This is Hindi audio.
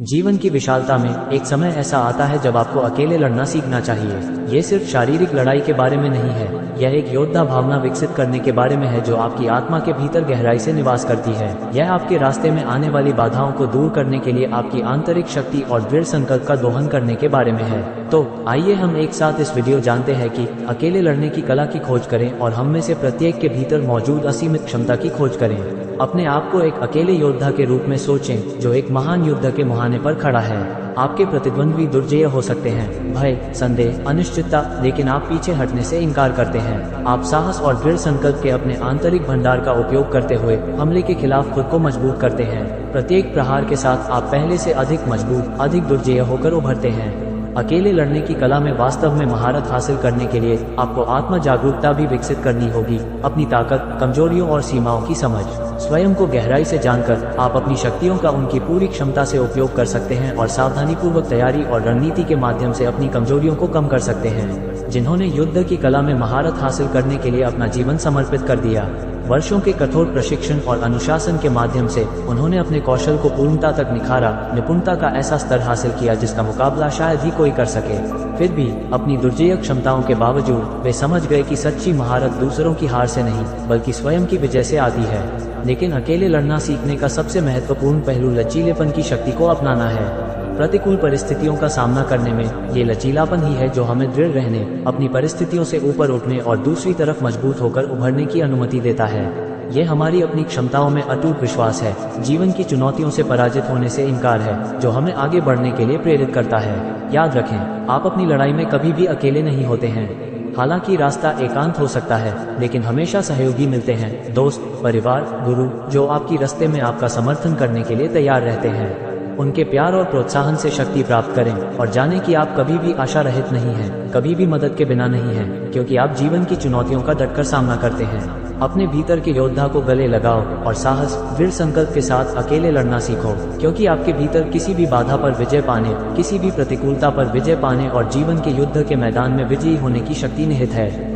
जीवन की विशालता में एक समय ऐसा आता है जब आपको अकेले लड़ना सीखना चाहिए। ये सिर्फ शारीरिक लड़ाई के बारे में नहीं है, यह एक योद्धा भावना विकसित करने के बारे में है जो आपकी आत्मा के भीतर गहराई से निवास करती है। यह आपके रास्ते में आने वाली बाधाओं को दूर करने के लिए आपकी आंतरिक शक्ति और दृढ़ संकल्प का दोहन करने के बारे में है। तो आइए हम एक साथ इस वीडियो जानते हैं कि अकेले लड़ने की कला की खोज करें और हम में से प्रत्येक के भीतर मौजूद असीमित क्षमता की खोज करें। अपने आप को एक अकेले योद्धा के रूप में सोचें जो एक महान युद्ध के मुहाने पर खड़ा है। आपके प्रतिद्वंद्वी दुर्जय हो सकते हैं, भय, संदेह, अनिश्चितता, लेकिन आप पीछे हटने से इनकार करते हैं। आप साहस और दृढ़ संकल्प के अपने आंतरिक भंडार का उपयोग करते हुए हमले के खिलाफ खुद को मजबूत करते हैं। प्रत्येक प्रहार के साथ आप पहले से अधिक मजबूत, अधिक दुर्जय होकर उभरते हैं। अकेले लड़ने की कला में वास्तव में महारत हासिल करने के लिए आपको आत्म जागरूकता भी विकसित करनी होगी। अपनी ताकत, कमजोरियों और सीमाओं की समझ, स्वयं को गहराई से जानकर आप अपनी शक्तियों का उनकी पूरी क्षमता से उपयोग कर सकते हैं और सावधानीपूर्वक तैयारी और रणनीति के माध्यम से अपनी कमजोरियों को कम कर सकते हैं। जिन्होंने युद्ध की कला में महारत हासिल करने के लिए अपना जीवन समर्पित कर दिया, वर्षों के कठोर प्रशिक्षण और अनुशासन के माध्यम से उन्होंने अपने कौशल को पूर्णता तक निखारा, निपुणता का ऐसा स्तर हासिल किया जिसका मुकाबला शायद ही कोई कर सके। फिर भी अपनी दुर्जेय क्षमताओं के बावजूद वे समझ गए कि सच्ची महारत दूसरों की हार से नहीं बल्कि स्वयं की विजय से आती है। लेकिन अकेले लड़ना सीखने का सबसे महत्वपूर्ण पहलू लचीलेपन की शक्ति को अपनाना है। प्रतिकूल परिस्थितियों का सामना करने में ये लचीलापन ही है जो हमें दृढ़ रहने, अपनी परिस्थितियों से ऊपर उठने और दूसरी तरफ मजबूत होकर उभरने की अनुमति देता है। ये हमारी अपनी क्षमताओं में अटूट विश्वास है, जीवन की चुनौतियों से पराजित होने से इनकार है, जो हमें आगे बढ़ने के लिए प्रेरित करता है। याद रखें, आप अपनी लड़ाई में कभी भी अकेले नहीं होते हैं। हालांकि रास्ता एकांत हो सकता है, लेकिन हमेशा सहयोगी मिलते हैं, दोस्त, परिवार, गुरु, जो आपकी रास्ते में आपका समर्थन करने के लिए तैयार रहते हैं। उनके प्यार और प्रोत्साहन से शक्ति प्राप्त करें और जानें कि आप कभी भी आशा रहित नहीं हैं, कभी भी मदद के बिना नहीं हैं, क्योंकि आप जीवन की चुनौतियों का डटकर सामना करते हैं। अपने भीतर के योद्धा को गले लगाओ और साहस, दृढ़ संकल्प के साथ अकेले लड़ना सीखो, क्योंकि आपके भीतर किसी भी बाधा पर विजय पाने, किसी भी प्रतिकूलता पर विजय पाने और जीवन के युद्ध के मैदान में विजयी होने की शक्ति निहित है।